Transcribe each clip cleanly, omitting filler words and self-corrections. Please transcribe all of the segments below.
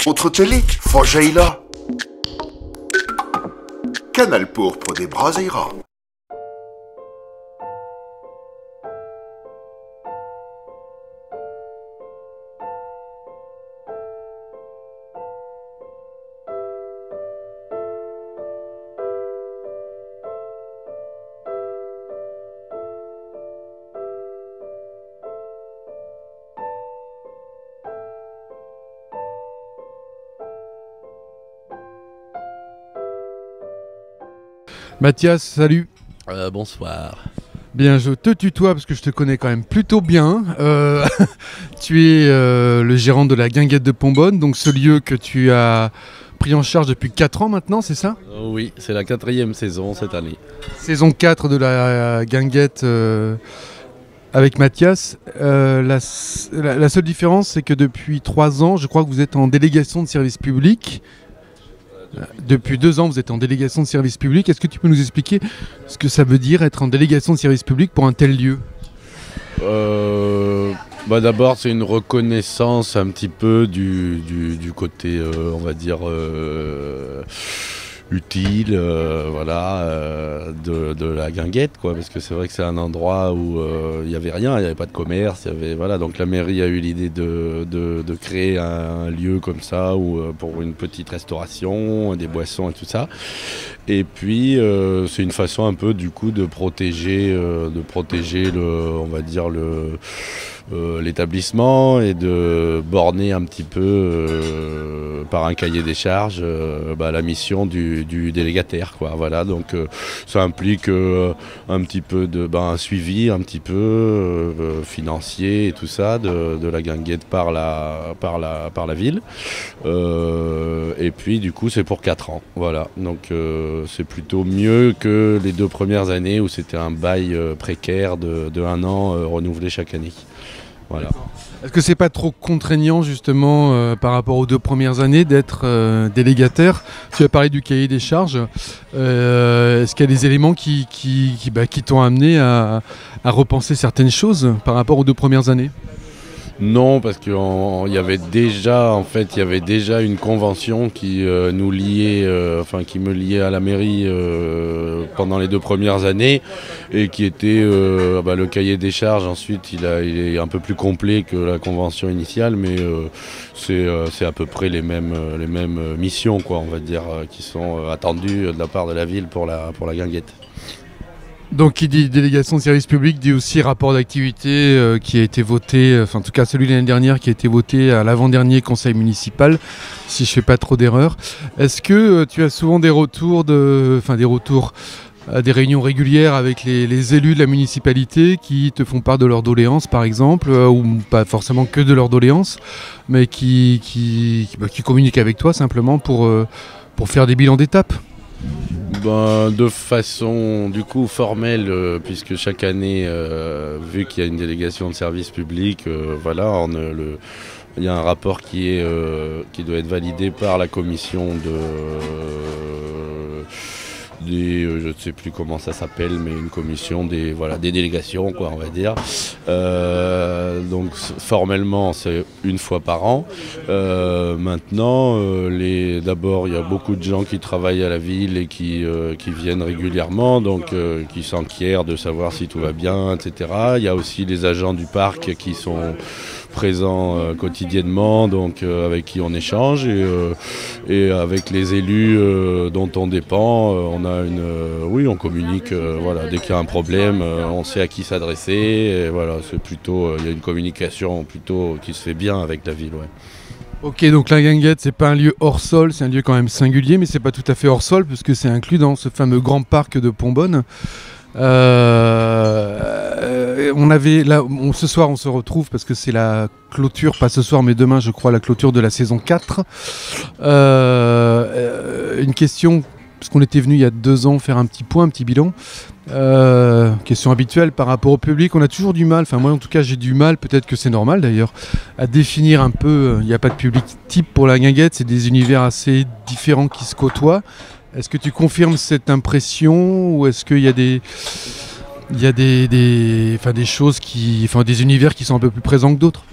Autre télé, Fogeila. Canal pourpre des Braseiras. Mathias, salut. Bonsoir. Bien, je te tutoie parce que je te connais quand même plutôt bien. Tu es le gérant de la Guinguette de Pombonne, donc ce lieu que tu as pris en charge depuis 4 ans maintenant, c'est ça? Oui, c'est la 4e saison cette année. Saison 4 de la Guinguette avec Mathias. La seule différence, c'est que depuis 3 ans, je crois que vous êtes en délégation de service public. Depuis 2 ans, vous êtes en délégation de service public. Est-ce que tu peux nous expliquer ce que ça veut dire être en délégation de service public pour un tel lieu? D'abord, c'est une reconnaissance un petit peu du côté, on va dire, utile de la Guinguette, quoi, parce que c'est vrai que c'est un endroit où il n'y avait rien, il n'y avait pas de commerce, donc la mairie a eu l'idée de créer un lieu comme ça pour une petite restauration, des boissons et tout ça. Et puis c'est une façon un peu du coup de protéger l'établissement et de borner un petit peu par un cahier des charges la mission du délégataire, quoi. Voilà, donc ça implique un petit peu un suivi un petit peu financier et tout ça de la Guinguette par la ville. Et puis du coup c'est pour 4 ans. Voilà, donc c'est plutôt mieux que les 2 premières années où c'était un bail précaire de 1 an renouvelé chaque année. Voilà. Est-ce que c'est pas trop contraignant justement par rapport aux 2 premières années d'être délégataire? Tu as parlé du cahier des charges. Est-ce qu'il y a des éléments qui t'ont amené à repenser certaines choses par rapport aux 2 premières années? Non, parce qu'il y avait déjà une convention qui nous liait, qui me liait à la mairie pendant les 2 premières années, et qui était le cahier des charges. Ensuite, il est un peu plus complet que la convention initiale, mais c'est à peu près les mêmes missions, quoi, on va dire, qui sont attendues de la part de la ville pour la Guinguette. Donc qui dit délégation de service public dit aussi rapport d'activité qui a été voté, en tout cas celui de l'année dernière qui a été voté à l'avant-dernier conseil municipal, si je fais pas trop d'erreurs. Est-ce que tu as souvent des retours à des réunions régulières avec les élus de la municipalité qui te font part de leurs doléances par exemple, ou pas forcément que de leurs doléances, mais qui communiquent avec toi simplement pour faire des bilans d'étape? De façon du coup formelle, puisque chaque année, vu qu'il y a une délégation de service public, il y a un rapport qui doit être validé par la commission je ne sais plus comment ça s'appelle, mais une commission des délégations, quoi, on va dire. Donc formellement c'est 1 fois par an. Maintenant, d'abord il y a beaucoup de gens qui travaillent à la ville et qui viennent régulièrement, donc qui s'enquièrent de savoir si tout va bien, etc. Il y a aussi les agents du parc qui sont présents quotidiennement, donc avec qui on échange, et avec les élus dont on dépend, on communique, dès qu'il y a un problème, on sait à qui s'adresser, et voilà, c'est plutôt, il y a une communication plutôt qui se fait bien avec la ville, ouais. Ok, donc la Guinguette, c'est pas un lieu hors sol, c'est un lieu quand même singulier, mais c'est pas tout à fait hors sol puisque c'est inclus dans ce fameux grand parc de Pombonne. Ce soir on se retrouve parce que c'est la clôture, pas ce soir mais demain je crois, la clôture de la saison 4. Une question, parce qu'on était venu il y a 2 ans faire un petit point, un petit bilan. Question habituelle par rapport au public, on a toujours du mal, moi en tout cas j'ai du mal, peut-être que c'est normal d'ailleurs, à définir un peu, il n'y a pas de public type pour la Guinguette, c'est des univers assez différents qui se côtoient. Est-ce que tu confirmes cette impression, ou est-ce qu'il y a des choses des univers qui sont un peu plus présents que d'autres?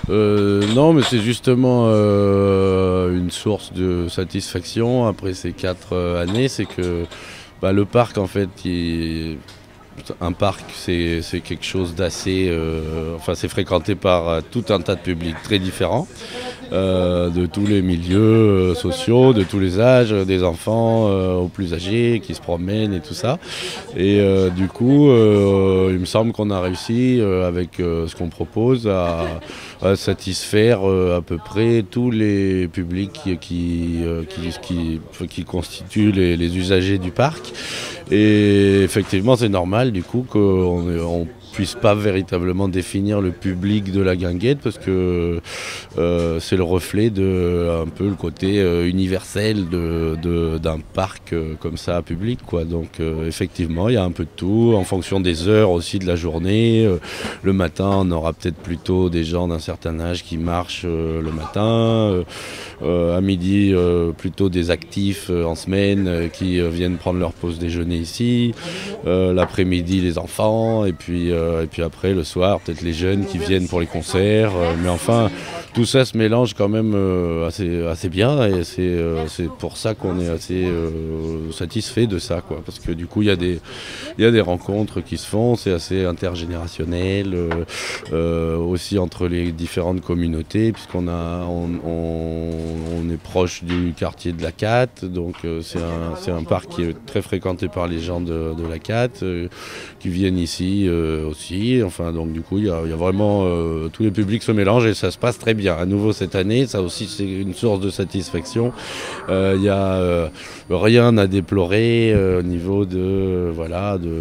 Non, mais c'est justement une source de satisfaction après ces 4 années, c'est que le parc en fait, un parc c'est quelque chose d'assez, c'est fréquenté par tout un tas de publics très différents. De tous les milieux sociaux, de tous les âges, des enfants aux plus âgés qui se promènent et tout ça. Et du coup, il me semble qu'on a réussi avec ce qu'on propose à satisfaire à peu près tous les publics qui constituent les usagers du parc. Et effectivement, c'est normal du coup qu'on puisse pas véritablement définir le public de la guinguette parce que c'est le reflet de un peu le côté universel d'un parc comme ça public, quoi. Donc effectivement il y a un peu de tout en fonction des heures aussi de la journée. Le matin on aura peut-être plutôt des gens d'un certain âge qui marchent le matin, à midi plutôt des actifs en semaine qui viennent prendre leur pause déjeuner ici, l'après-midi les enfants et puis après le soir peut-être les jeunes qui viennent pour les concerts, mais enfin tout ça se mélange quand même assez bien et c'est pour ça qu'on est assez satisfait de ça, quoi, parce que du coup il y a des rencontres qui se font, c'est assez intergénérationnel, aussi entre les différentes communautés puisqu'on est proche du quartier de la Catte, donc c'est un parc qui est très fréquenté par les gens de la Catte qui viennent ici aussi. Enfin, donc du coup, il y a vraiment tous les publics se mélangent et ça se passe très bien. À nouveau cette année, ça aussi c'est une source de satisfaction. Il y a rien à déplorer au niveau de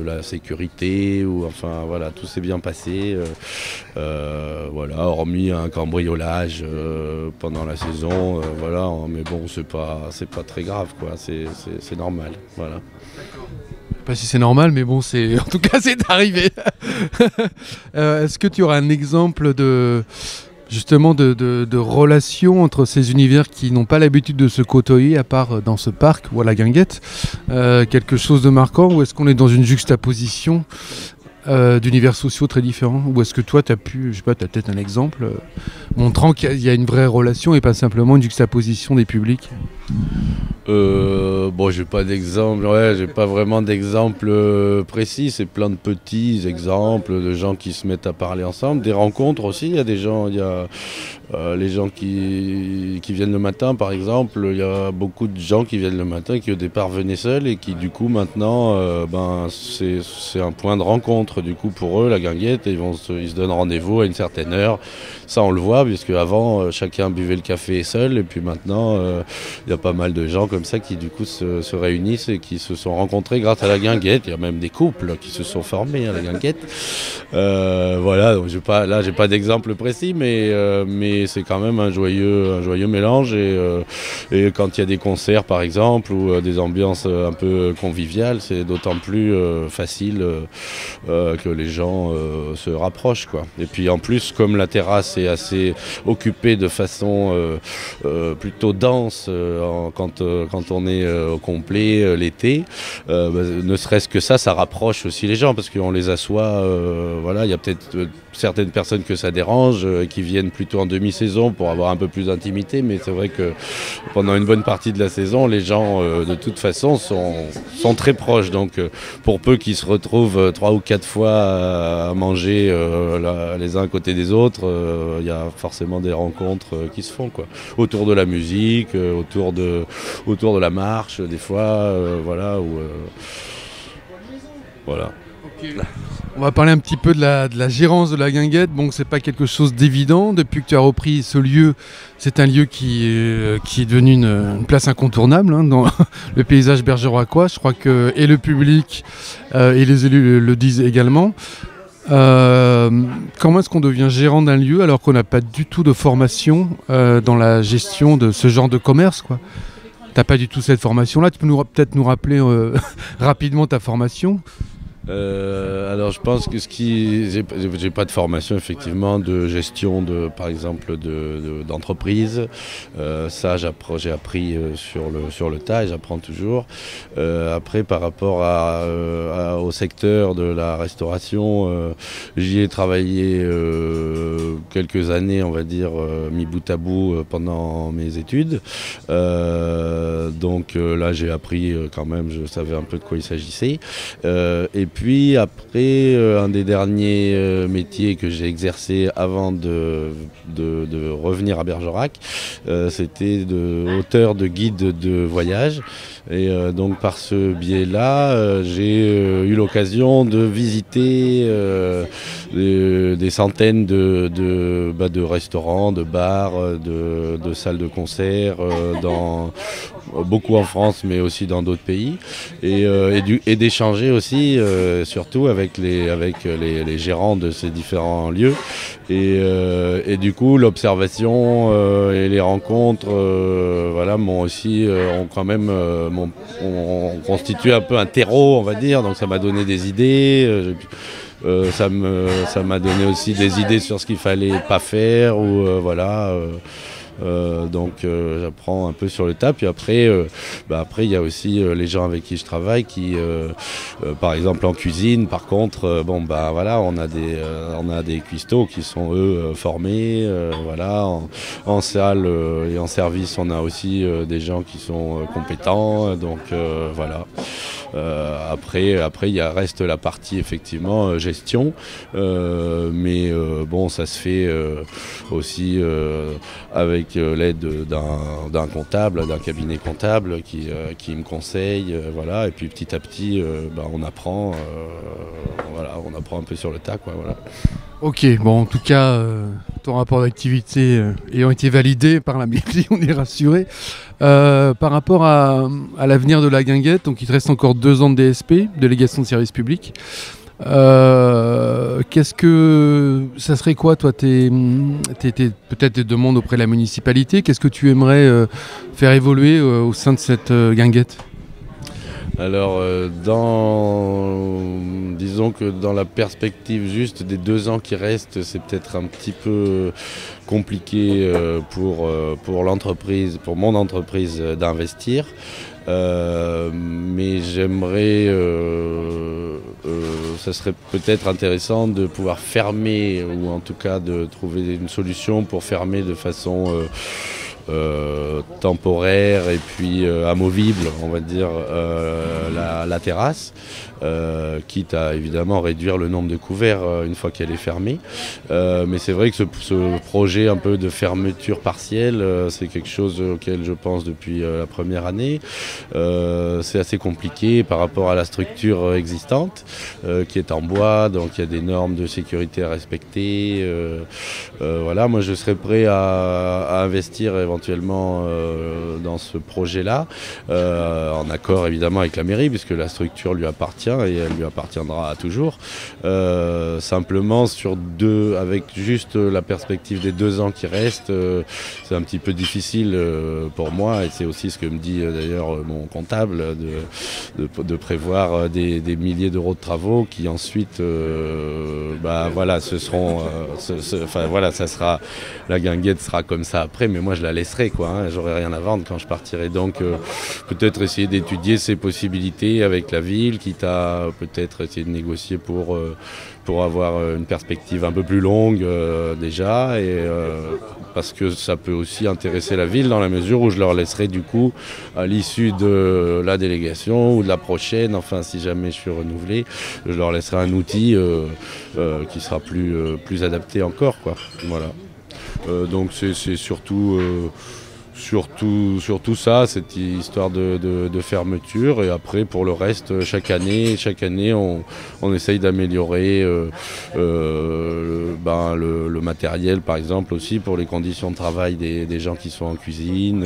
la sécurité ou enfin voilà, tout s'est bien passé. Hormis un cambriolage pendant la saison, mais bon, c'est pas très grave, quoi. C'est normal, voilà. Pas si c'est normal, mais bon, en tout cas, c'est arrivé. Est-ce que tu auras un exemple de relation entre ces univers qui n'ont pas l'habitude de se côtoyer, à part dans ce parc ou à la guinguette, quelque chose de marquant, ou est-ce qu'on est dans une juxtaposition d'univers sociaux très différents, ou est-ce que toi tu as peut-être un exemple montrant qu'il y a une vraie relation et pas simplement une juxtaposition des publics? J'ai pas d'exemple, j'ai pas vraiment d'exemple précis, c'est plein de petits exemples de gens qui se mettent à parler ensemble, des rencontres aussi, il y a des gens, les gens qui viennent le matin par exemple, il y a beaucoup de gens qui viennent le matin qui au départ venaient seuls et qui du coup maintenant c'est un point de rencontre du coup pour eux, la guinguette, et ils se donnent rendez-vous à une certaine heure. Ça on le voit puisque avant chacun buvait le café seul et puis maintenant il y a pas mal de gens comme ça qui du coup se réunissent et qui se sont rencontrés grâce à la guinguette. Il y a même des couples qui se sont formés à la guinguette. Donc j'ai pas d'exemple précis, mais c'est quand même un joyeux mélange et quand il y a des concerts par exemple ou des ambiances un peu conviviales, c'est d'autant plus facile que les gens se rapprochent, quoi. Et puis en plus, comme la terrasse est assez occupée de façon plutôt dense quand on est au complet l'été, ne serait-ce que ça rapproche aussi les gens parce qu'on les assoit, il y a peut-être certaines personnes que ça dérange qui viennent plutôt en demi-saison pour avoir un peu plus d'intimité, mais c'est vrai que pendant une bonne partie de la saison, les gens de toute façon sont très proches, donc pour peu qu'ils se retrouvent 3 ou 4 fois à manger les uns à côté des autres, il y a forcément des rencontres qui se font, quoi, autour de la musique, autour de la marche des fois, voilà. Okay. On va parler un petit peu de la gérance de la guinguette. Bon, c'est pas quelque chose d'évident. Depuis que tu as repris ce lieu, c'est un lieu qui est devenu une place incontournable dans le paysage bergeracois. Je crois que et le public et les élus le disent également. Comment est-ce qu'on devient gérant d'un lieu alors qu'on n'a pas du tout de formation dans la gestion de ce genre de commerce, quoi? T'as pas du tout cette formation-là. Tu peux peut-être nous rappeler rapidement ta formation? Alors je pense que j'ai pas de formation effectivement de gestion par exemple d'entreprise. Ça j'ai appris sur le tas et j'apprends toujours. Après par rapport au secteur de la restauration, j'y ai travaillé quelques années, on va dire, mis bout à bout pendant mes études. Donc là j'ai appris quand même, je savais un peu de quoi il s'agissait. Et puis après, un des derniers métiers que j'ai exercé avant de revenir à Bergerac, c'était auteur de guide de voyage. Et donc par ce biais-là, j'ai eu l'occasion de visiter des centaines de restaurants, de bars, de salles de concert, beaucoup en France mais aussi dans d'autres pays, et d'échanger aussi surtout avec les gérants de ces différents lieux, et du coup l'observation et les rencontres voilà, ont quand même ont constitué un peu un terreau, on va dire, donc ça m'a donné des idées. Ça m'a donné aussi des idées sur ce qu'il fallait pas faire, ou voilà. Donc j'apprends un peu sur le tas. Puis après il y a aussi les gens avec qui je travaille qui par exemple en cuisine, par contre voilà, on a des cuistots qui sont eux formés, voilà, en salle et en service on a aussi des gens qui sont compétents, donc voilà. Après reste la partie effectivement gestion, mais bon, ça se fait aussi avec l'aide d'un comptable, d'un cabinet comptable qui me conseille, voilà, et puis petit à petit on apprend, voilà, on apprend un peu sur le tas, quoi, voilà. Ok, bon, en tout cas, ton rapport d'activité ayant été validé par la mairie, on est rassuré. Par rapport à l'avenir de la guinguette, donc il te reste encore 2 ans de DSP, délégation de service public. Qu'est-ce que ça serait quoi, toi, peut-être tes demandes auprès de la municipalité? Qu'est-ce que tu aimerais faire évoluer au sein de cette guinguette? Alors, disons que dans la perspective juste des 2 ans qui restent, c'est peut-être un petit peu compliqué pour l'entreprise, pour mon entreprise, d'investir. Mais j'aimerais, ça serait peut-être intéressant de pouvoir fermer, ou en tout cas de trouver une solution pour fermer de façon temporaire et puis amovible, on va dire, la terrasse, quitte à évidemment réduire le nombre de couverts une fois qu'elle est fermée. Mais c'est vrai que ce projet un peu de fermeture partielle, c'est quelque chose auquel je pense depuis la première année. C'est assez compliqué par rapport à la structure existante, qui est en bois, donc il y a des normes de sécurité à respecter. Voilà, moi je serais prêt à investir éventuellement dans ce projet-là, en accord évidemment avec la mairie, puisque la structure lui appartient et elle lui appartiendra toujours. Simplement avec juste la perspective des 2 ans qui restent, c'est un petit peu difficile pour moi, et c'est aussi ce que me dit d'ailleurs mon comptable, de prévoir des milliers d'euros de travaux qui ensuite voilà, ce seront voilà, ça sera, la guinguette sera comme ça après, mais moi je la laisserai, quoi, hein, j'aurai rien à vendre quand je partirai, donc peut-être essayer d'étudier ces possibilités avec la ville, quitte à peut-être essayer de négocier pour avoir une perspective un peu plus longue déjà, et parce que ça peut aussi intéresser la ville dans la mesure où je leur laisserai du coup, à l'issue de la délégation ou de la prochaine, enfin si jamais je suis renouvelé, je leur laisserai un outil qui sera plus adapté encore, quoi. Voilà. Donc c'est surtout ça, cette histoire de fermeture, et après pour le reste, chaque année on essaye d'améliorer le matériel, par exemple, aussi pour les conditions de travail des gens qui sont en cuisine.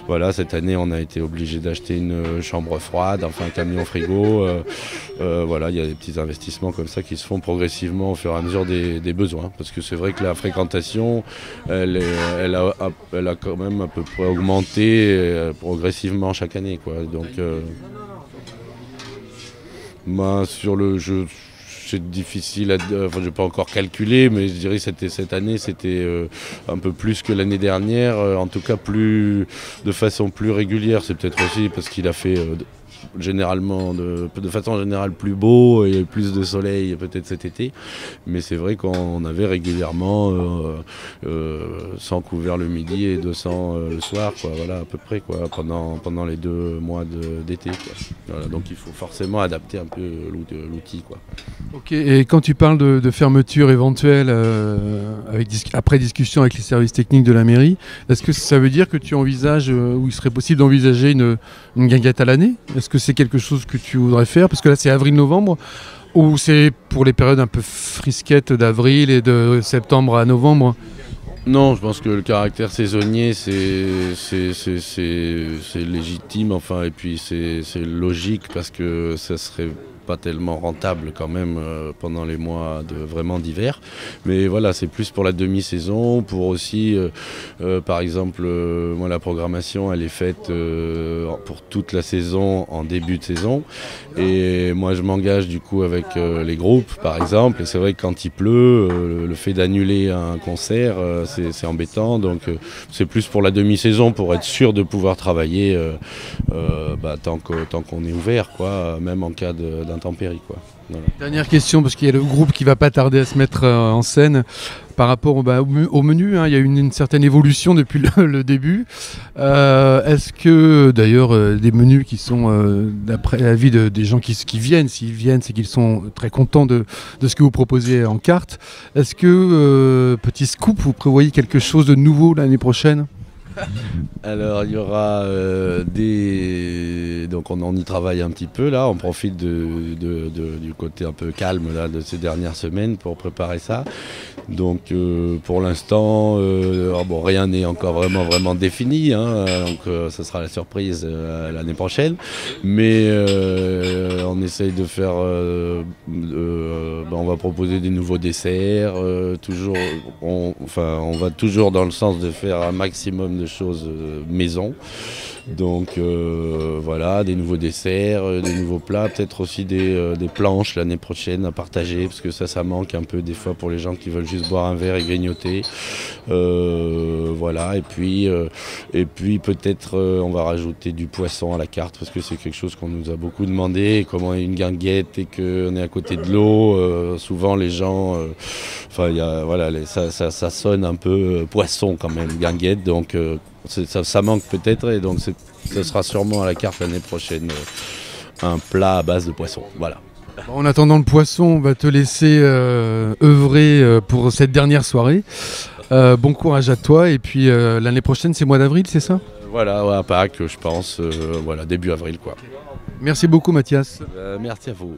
Voilà, cette année on a été obligé d'acheter une chambre froide, enfin un camion frigo. Voilà, il y a des petits investissements comme ça qui se font progressivement au fur et à mesure des besoins, parce que c'est vrai que la fréquentation elle a quand même à peu près augmenté progressivement chaque année, quoi. Donc Sur le jeu, c'est difficile enfin, je n'ai pas encore calculé, mais je dirais que cette année, c'était un peu plus que l'année dernière, en tout cas de façon plus régulière. C'est peut-être aussi parce qu'il a fait généralement de façon générale plus beau et plus de soleil peut-être cet été, mais c'est vrai qu'on avait régulièrement 100 couverts le midi et 200 le soir, quoi, voilà, à peu près, quoi, pendant les 2 mois d'été, quoi. Voilà, donc il faut forcément adapter un peu l'outil, quoi. Ok, et quand tu parles de fermeture éventuelle après discussion avec les services techniques de la mairie, est-ce que ça veut dire que tu envisages, ou il serait possible d'envisager une guinguette à l'année? Est-ce que c'est quelque chose que tu voudrais faire? Parce que là c'est avril-novembre, ou c'est pour les périodes un peu frisquettes d'avril et de septembre à novembre? Non, je pense que le caractère saisonnier, c'est légitime, enfin, et puis c'est logique parce que ça serait pas tellement rentable quand même pendant les mois vraiment d'hiver. Mais voilà, c'est plus pour la demi-saison, pour aussi, par exemple, moi la programmation, elle est faite pour toute la saison en début de saison. Et moi je m'engage du coup avec les groupes, par exemple. Et c'est vrai que quand il pleut, le fait d'annuler un concert, c'est embêtant. Donc c'est plus pour la demi-saison, pour être sûr de pouvoir travailler tant qu'on est ouvert, quoi, même en cas d'intempéries, quoi. Voilà. Dernière question, parce qu'il y a le groupe qui va pas tarder à se mettre en scène. Par rapport au menu, hein, il y a une certaine évolution depuis le début. Est-ce que, d'ailleurs, des menus qui sont, d'après l'avis des gens qui viennent, s'ils viennent, c'est qu'ils sont très contents de ce que vous proposez en carte. Est-ce que, petit scoop, vous prévoyez quelque chose de nouveau l'année prochaine ? Alors il y aura donc on y travaille un petit peu là, on profite du côté un peu calme là, de ces dernières semaines pour préparer ça. Donc pour l'instant, rien n'est encore vraiment défini, hein, donc ça sera la surprise l'année prochaine. Mais on essaye de faire, on va proposer des nouveaux desserts, toujours, on va toujours dans le sens de faire un maximum de choses maison. Donc voilà, des nouveaux desserts, des nouveaux plats, peut-être aussi des planches l'année prochaine à partager, parce que ça manque un peu des fois pour les gens qui veulent juste boire un verre et grignoter. Voilà, et puis peut-être on va rajouter du poisson à la carte, parce que c'est quelque chose qu'on nous a beaucoup demandé. Et comment une guinguette et qu'on est à côté de l'eau, souvent les gens, ça sonne un peu poisson quand même, guinguette, donc ça manque peut-être, et donc ce sera sûrement à la carte l'année prochaine un plat à base de poisson. Voilà. En attendant le poisson, on va te laisser œuvrer pour cette dernière soirée. Bon courage à toi, et puis l'année prochaine c'est mois d'avril, c'est ça ? Voilà, ouais, à Pâques, je pense, début avril, quoi. Merci beaucoup Mathias. Merci à vous.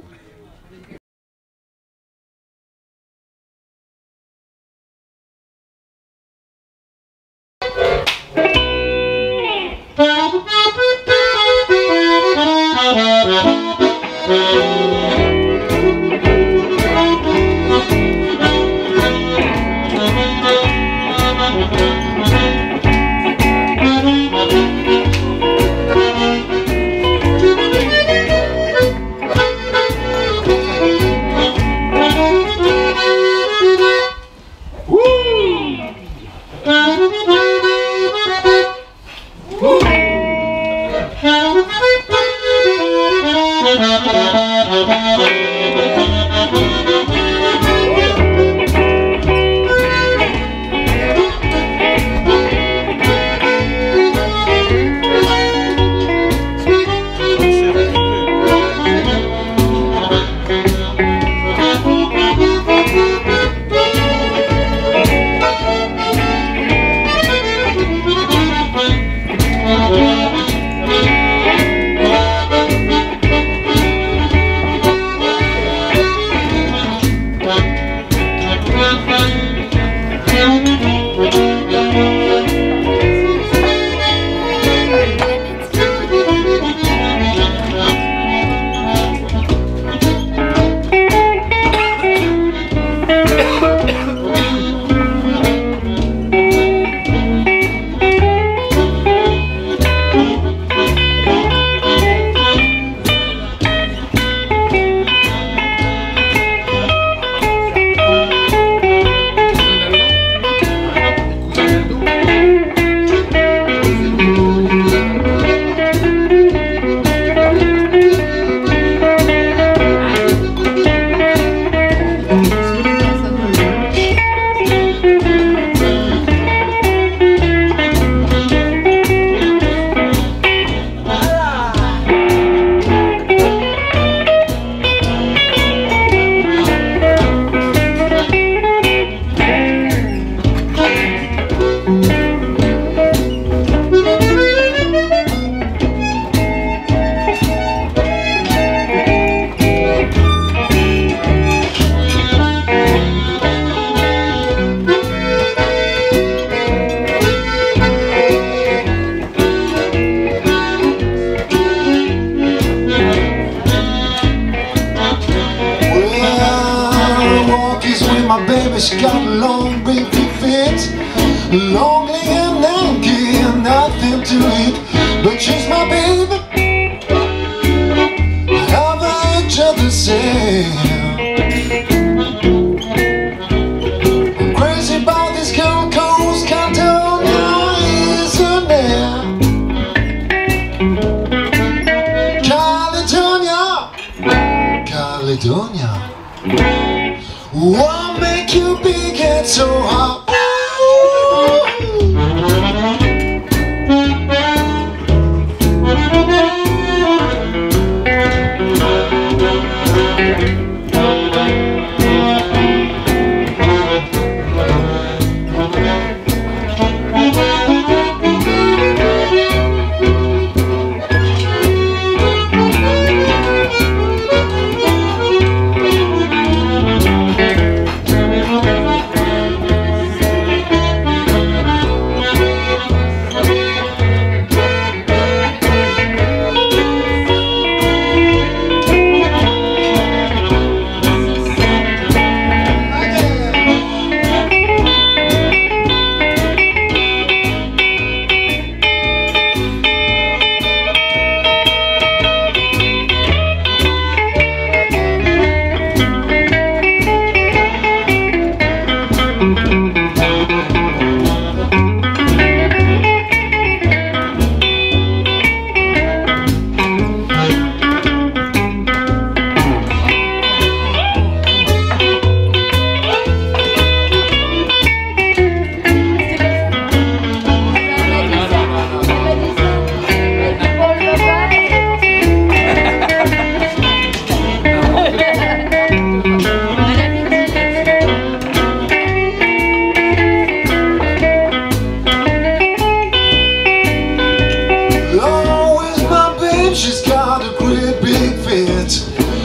What make you big and so hot?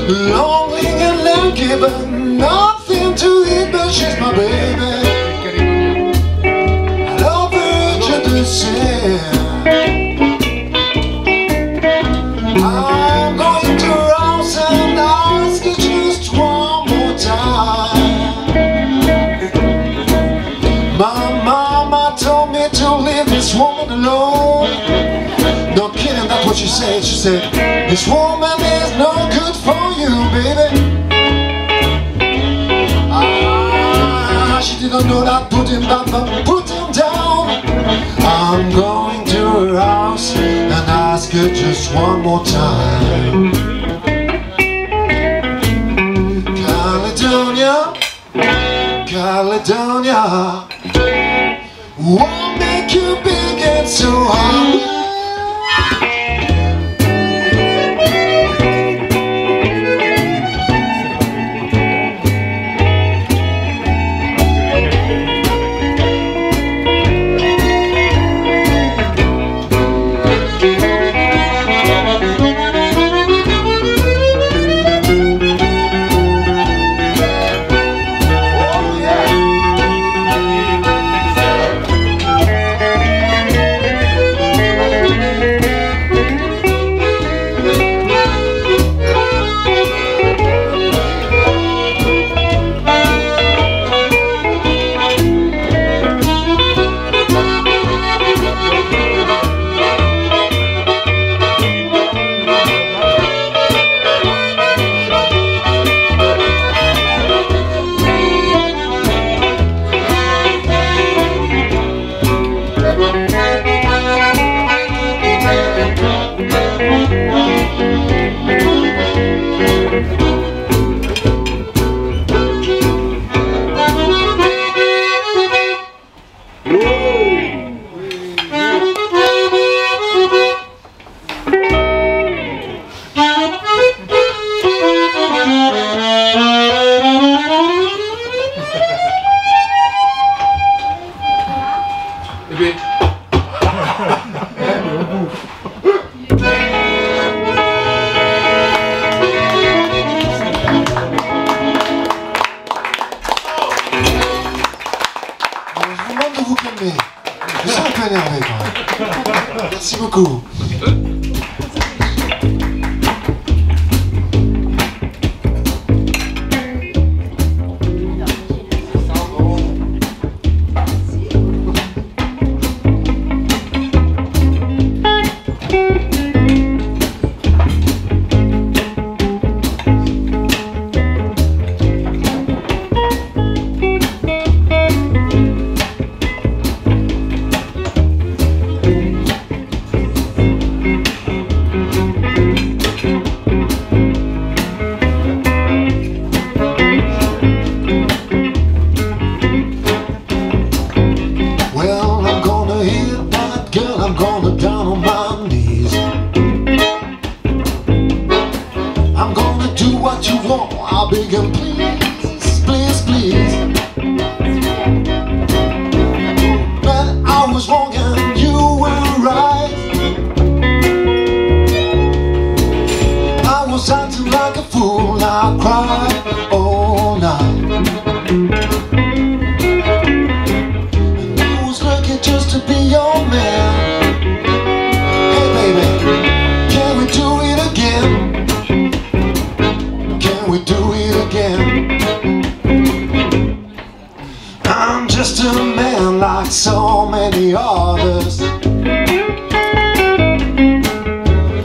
Lonely and lanky, but nothing to eat, but she's my baby. I love her to the sea. I'm going to her house and ask her just one more time. My mama told me to leave this woman alone. No kidding, that's what she said. She said, this woman is no good for you, baby. She didn't know that. Put him back, but put him down. I'm going to her house and ask her just one more time. Caledonia, Caledonia, what make you big and so hard? Je suis un peu énervé quand même. Merci beaucoup. down on my knees. I'm gonna do what you want, I'll beg and please, please, please. But I was wrong and you were right. I was acting like a fool, I cried all night. And I was looking just to be your man. Hey baby, can we do it again? Can we do it again? I'm just a man like so many others.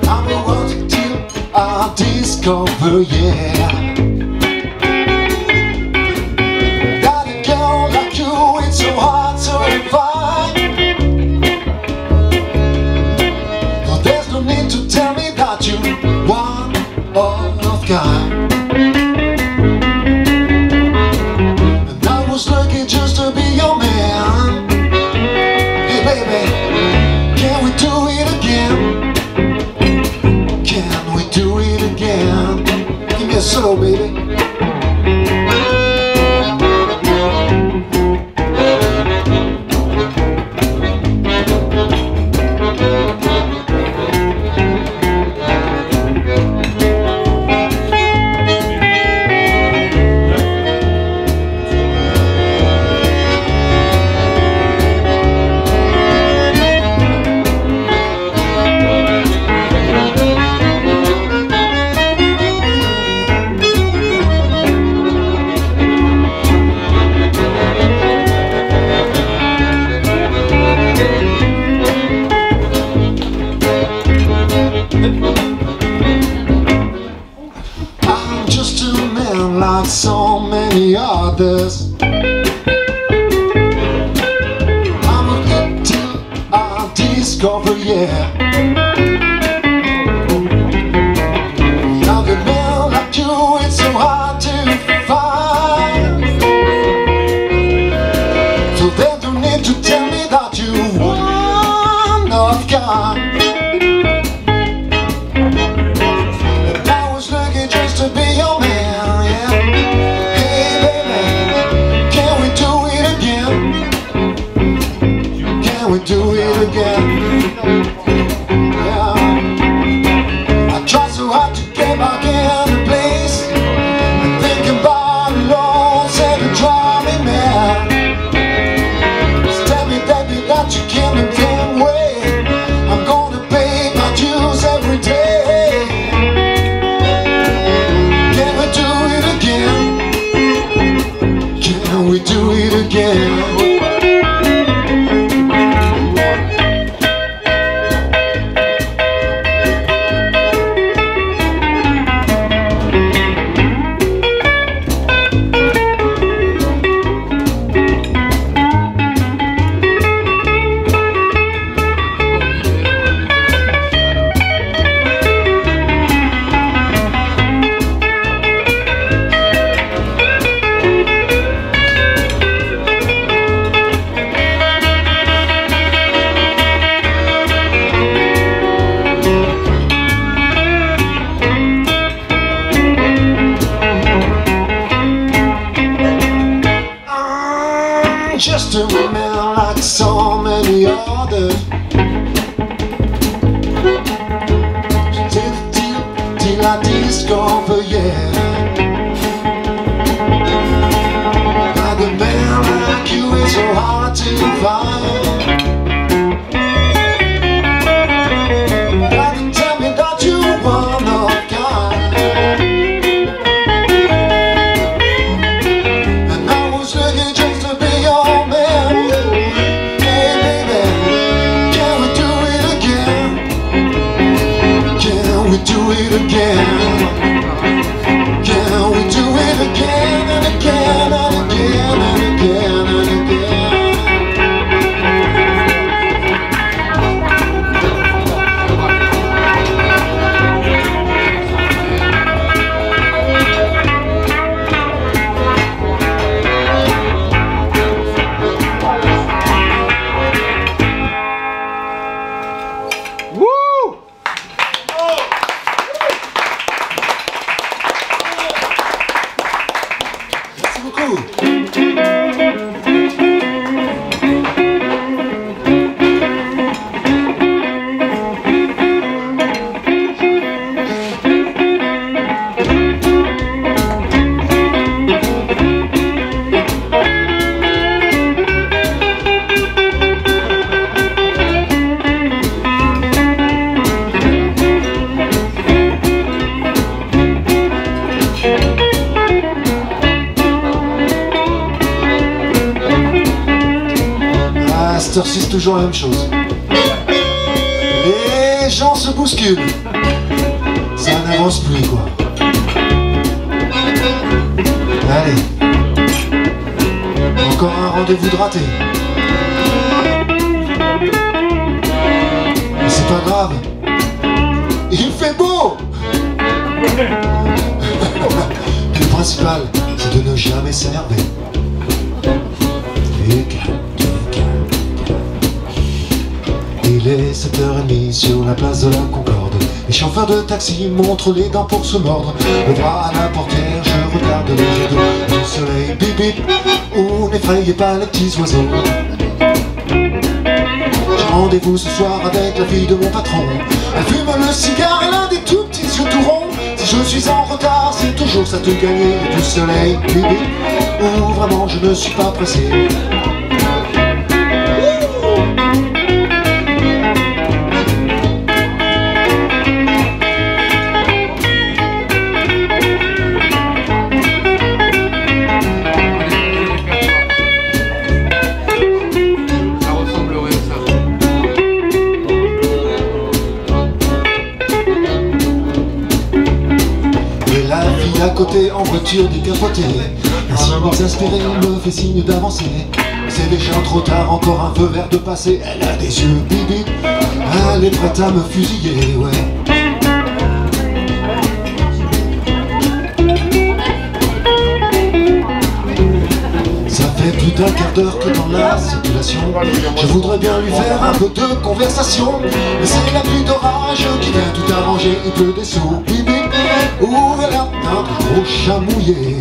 I'm erotic till I discover, yeah. Got a girl like you, it's so hard to find. No, there's no need to tell me that you one of a kind. And I was looking just to be your man. Hey baby, can we do it again? Can we do it again? Give me a solo, baby. I'm just a man like so many others. I'm a hit till I discover, yeah. Now the man like you, it's so hard to find. So there's no need to tell me that you one of kind. To be your man, yeah. Hey baby, can we do it again? Can we do it again? Yeah. I try so hard to get back in the place and think about the loans and drive me mad. Just tell me baby that you came the damn way. I'm gonna pay my dues every day. Can we do it again? Just a man like so many others. Till I discover, yeah. Like a man like you is so hard to find. Gotta tell me that you one of a kind. And I was looking just to be your man. Hey baby, can we do it again? Can we do it again? Can we do it again and again and again and again and again? c'est toujours la même chose. Les gens se bousculent. Ça n'avance plus, quoi. Allez. Encore un rendez-vous de raté. Mais c'est pas grave. Il fait beau. Le principal, c'est de ne jamais s'énerver. Il est 7h30 sur la place de la Concorde. Les chauffeurs de taxi montrent les dents pour se mordre. Le bras à la portière, je regarde les jets d'eau du soleil. Bip bip, ou n'effrayez pas les petits oiseaux. J'ai rendez-vous ce soir avec la fille de mon patron. Elle fume le cigare, elle a des tout petits yeux tout ronds. Si je suis en retard, c'est toujours ça de gagner du soleil. Bip bip, ou vraiment je ne suis pas pressé. À côté, en voiture décapotée, un signe inspiré me fait signe d'avancer. C'est déjà trop tard, encore un feu vert de passer. Elle a des yeux bibi, elle est prête à me fusiller, ouais. Ça fait plus d'un quart d'heure que dans la circulation, je voudrais bien lui faire un peu de conversation. Mais c'est la pluie d'orage qui vient tout arranger. Il pleut des sous, bibi, ouvre la d'un gros chat mouillé.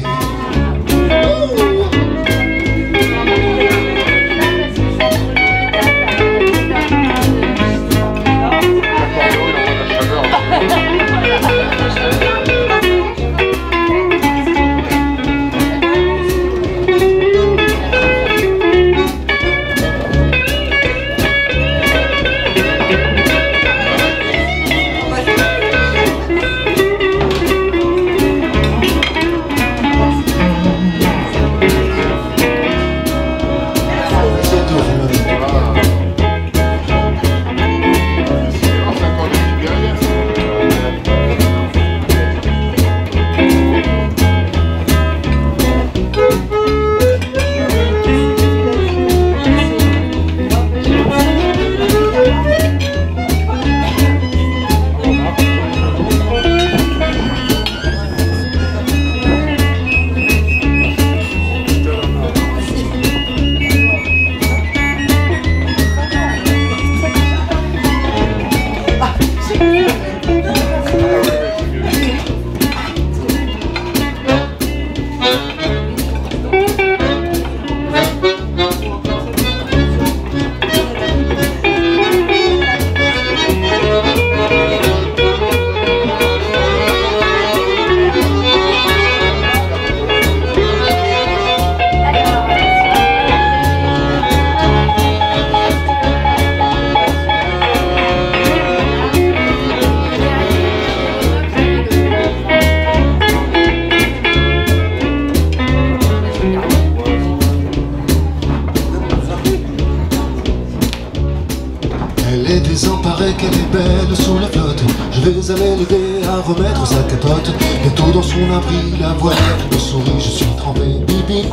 Elle est désemparée, qu'elle est belle sous la flotte. Je vais aller l'aider à remettre sa capote. Bientôt dans son abri, la voilà qui me sourit. Je suis trempé, bibi,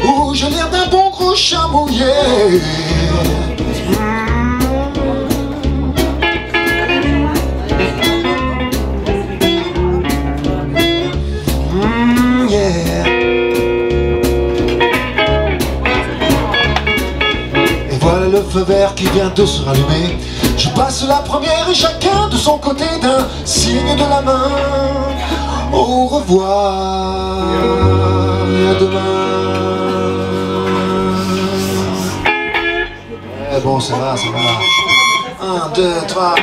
ouh, j'ai l'air d'un bon gros chat mouillé. Yeah. Et voilà le feu vert qui vient de se rallumer. Je passe la première et chacun de son côté d'un signe de la main. Au revoir et à demain. Eh bon, ça va, ça va. 1, 2, 3.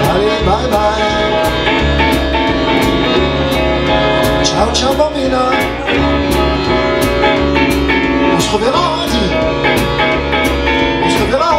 Allez, bye bye. Ciao, ciao, bambina. On se reverra, on dit. On se reverra.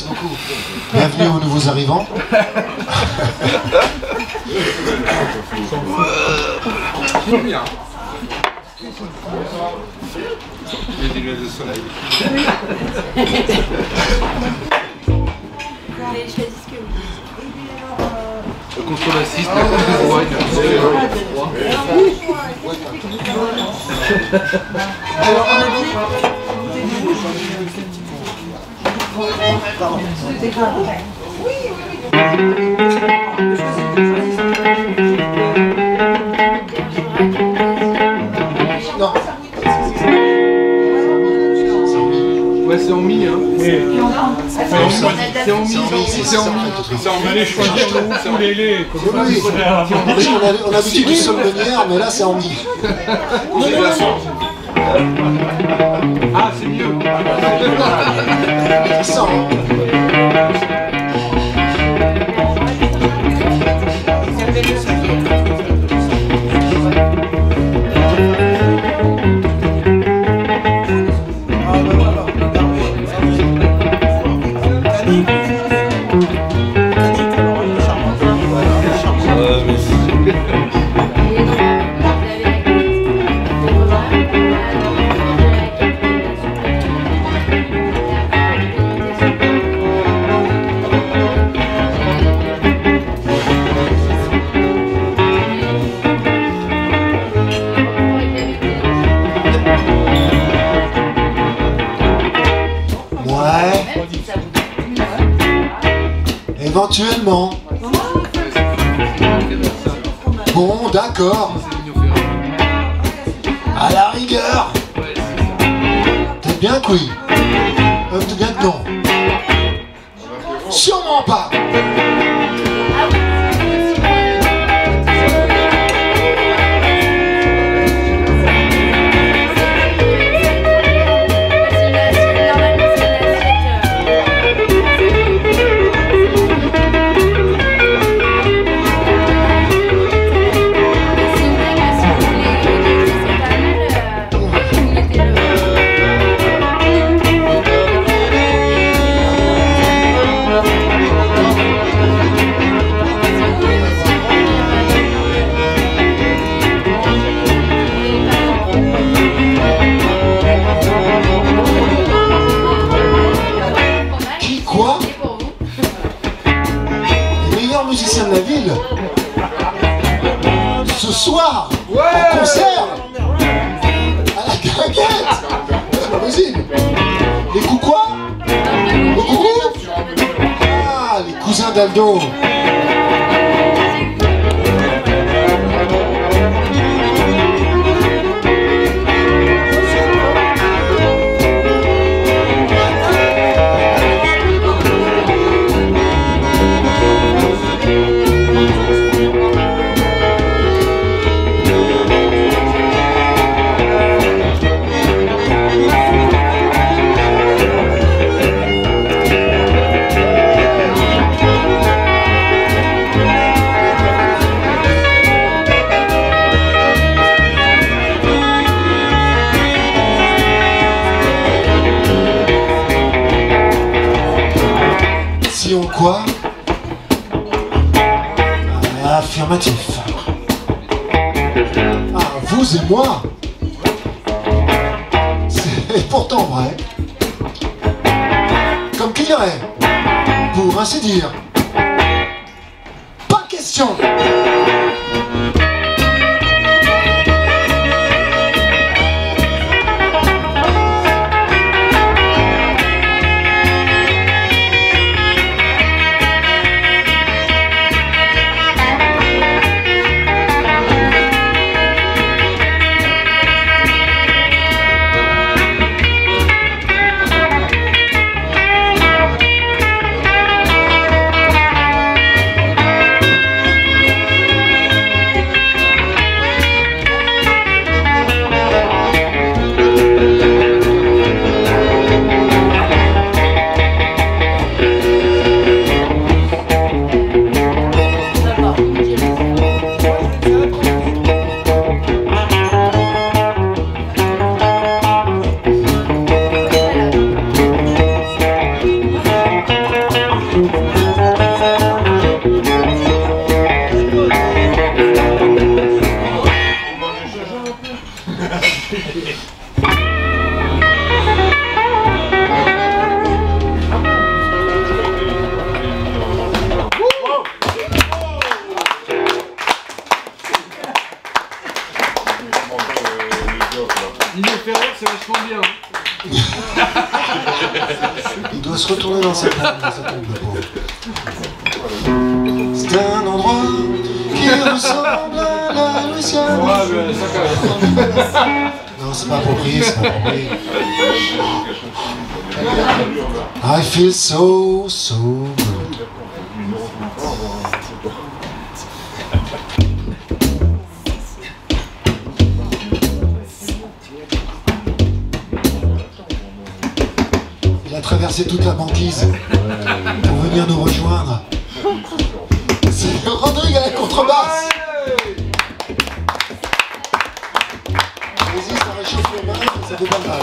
merci beaucoup. Bienvenue aux nouveaux arrivants. Contre l'assist, la coupe de voix, Alors on a dit... Non. Ouais, c'est en mi, hein. C'est en mi. C'est en mi. Allez choisir le ukulélé. Oui, on a l'habitude du sol meunière, mais là c'est en mi. Ah, c'est mieux. C'est ça, hein. Éventuellement. Bon, d'accord. À la rigueur. T'es bien que oui. T'es bien que non. Sûrement pas. Musicien de la ville ce soir en concert à la guinguette. C'est pas possible. Les coups quoi? Les coucous? Ah, les cousins d'Aldo. Quoi? Affirmatif. Ah, vous et moi? C'est pourtant vrai. Comme qu'il y aurait, pour ainsi dire, pas question. Didier Ferrer, c'est vachement bien. Il doit se retourner dans sa tombe, le pauvre. C'est un endroit qui ressemble à la Louisiane. Non, c'est pas approprié, c'est pas approprié. I feel so good. Il a traversé toute la banquise pour venir nous rejoindre. C'est Rodrigue à la contrebasse. Vas-y, ça réchauffe les mains, ça fait pas mal.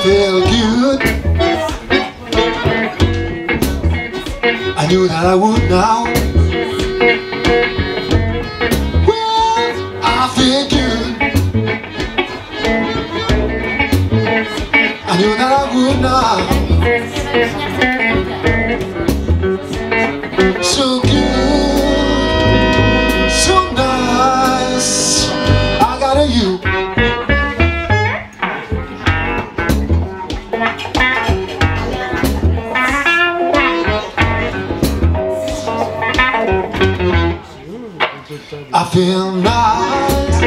Feel good. I knew that I would now. Well, I feel good. I knew that I would now. So good, so nice. I got a you. I feel nice,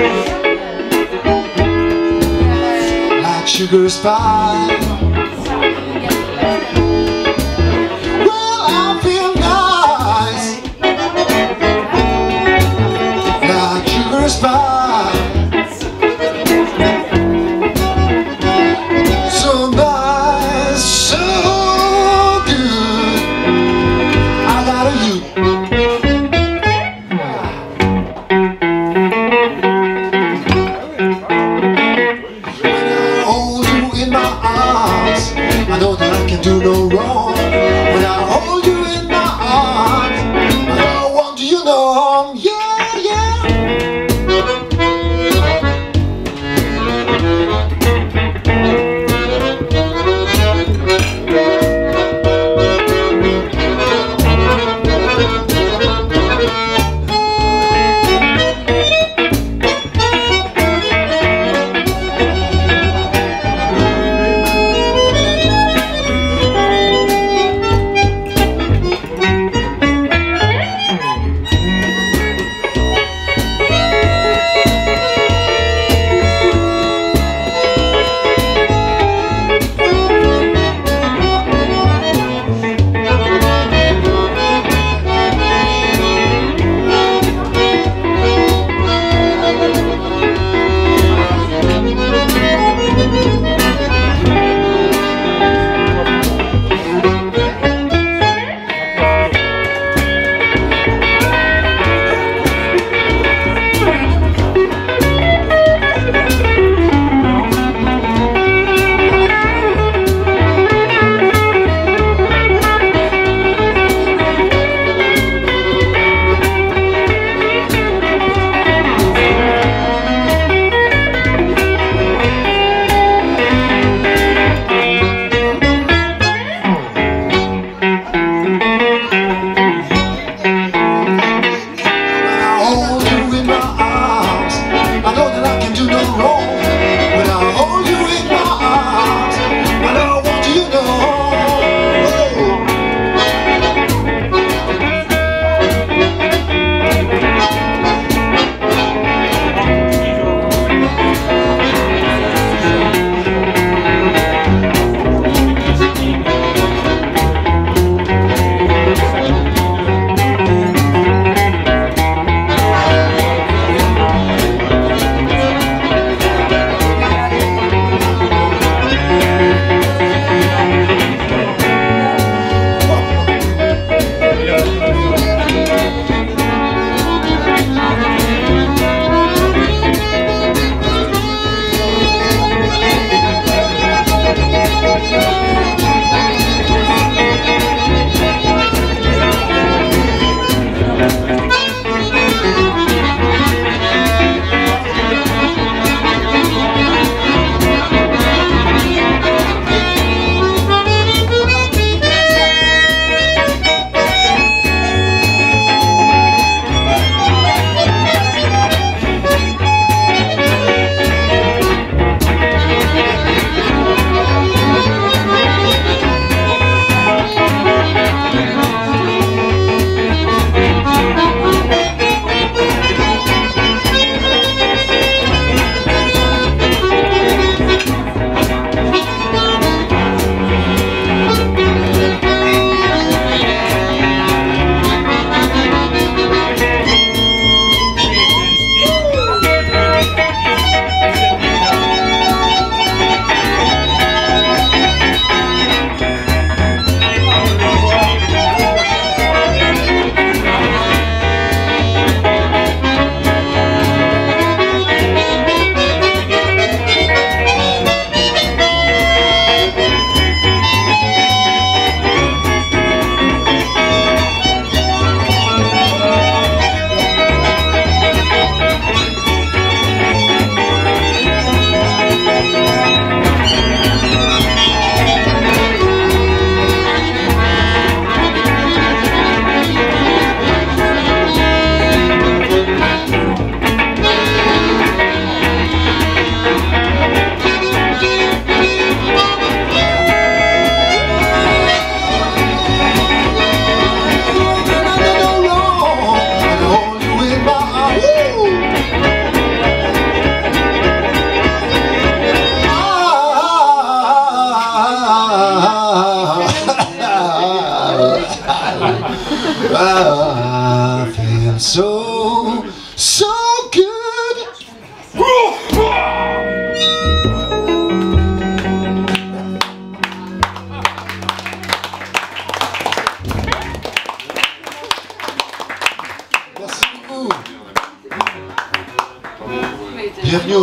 like sugar spice. Well, I feel nice, like sugar spice. So nice, so good. I got a you. Hold you in my arms.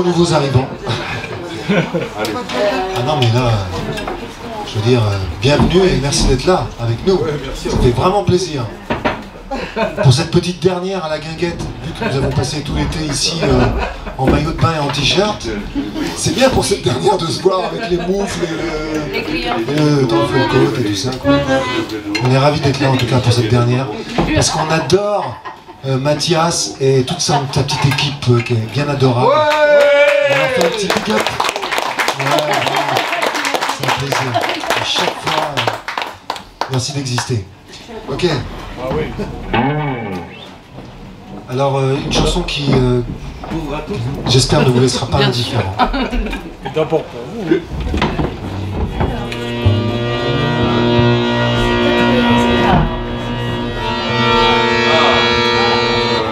aux nouveaux arrivants. Ah non, mais là, je veux dire, bienvenue et merci d'être là avec nous. Ça fait vraiment plaisir. Pour cette petite dernière à la guinguette, vu que nous avons passé tout l'été ici en maillot de bain et en t-shirt, c'est bien pour cette dernière de se voir avec les moufles et le temps de côte et tout ça, quoi. On est ravis d'être là en tout cas pour cette dernière, parce qu'on adore Mathias et toute sa petite équipe qui est bien adorable. On leur fait un petit big up. Ouais, c'est un plaisir. À chaque fois, merci d'exister. Ok. Alors, une chanson qui, j'espère, ne vous laissera pas indifférent. C'est d'abord pour vous.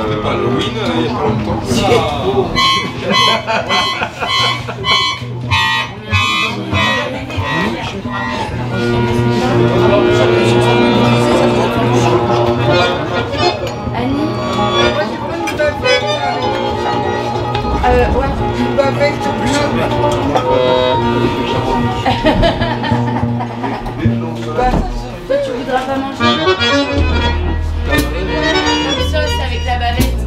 C'était pas Halloween il y a pas longtemps. Toi, tu voudras pas manger une sauce avec la bavette.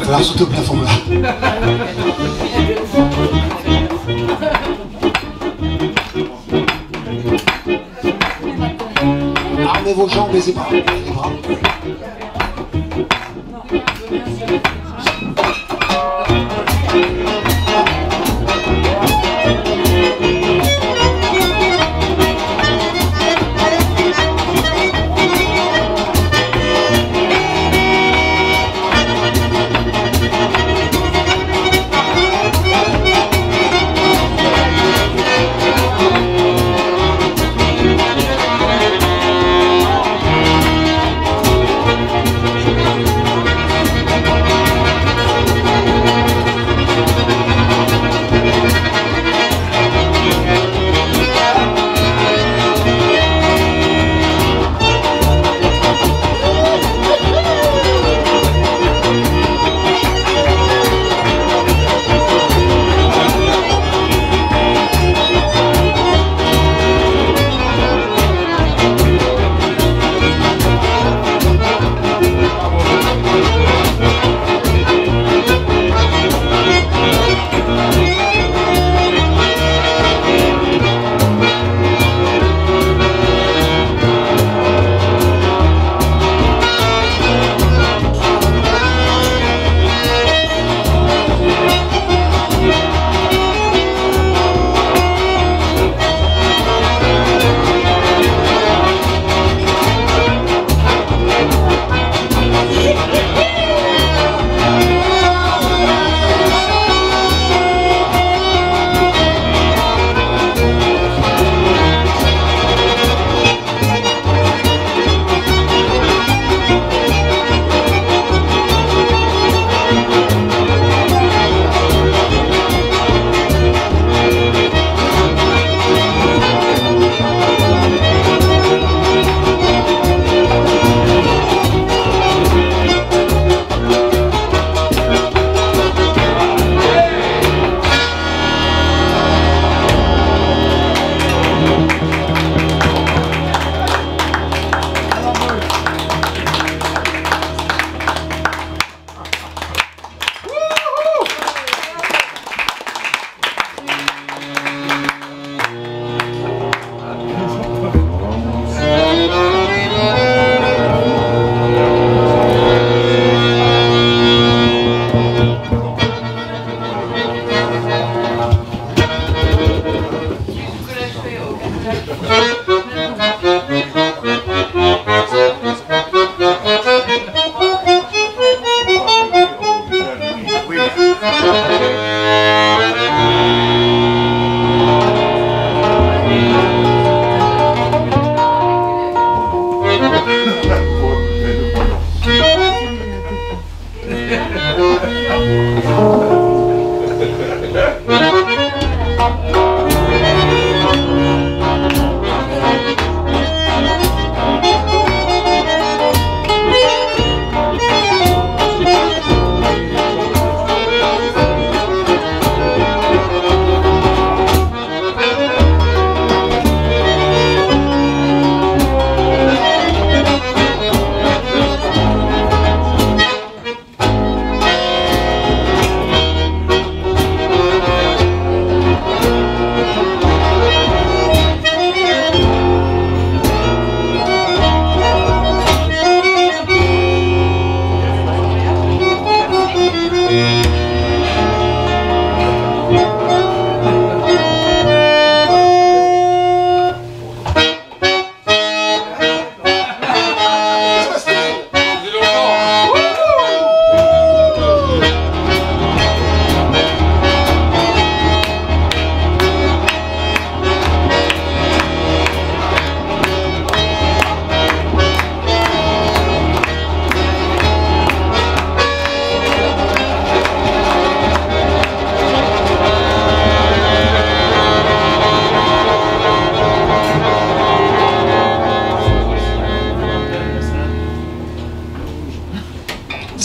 va falloir sauter au plafond là. Armez vos jambes et les bras. Les bras.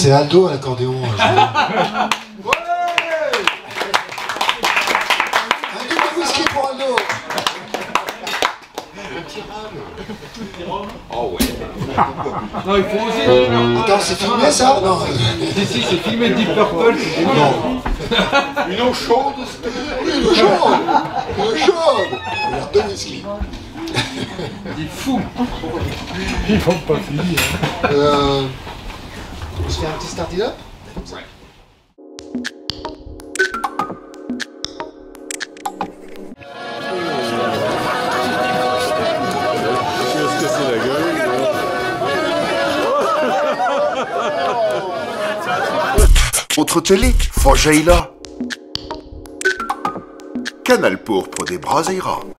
C'est Aldo à l'accordéon. Un double whisky pour Aldo. Oh ouais. Non, il faut oser. Attends, c'est filmé ça? Non. Si, c'est filmé Deep Purple. Une eau chaude, s'il te plaît. Oui, le chaude. Le chaude. Alors, Denis Lee. Il est fou. Ils vont pas finir. On se fait un petit start-it up? Autre télé, Fogeila. Canal pourpre des Brazzeiras.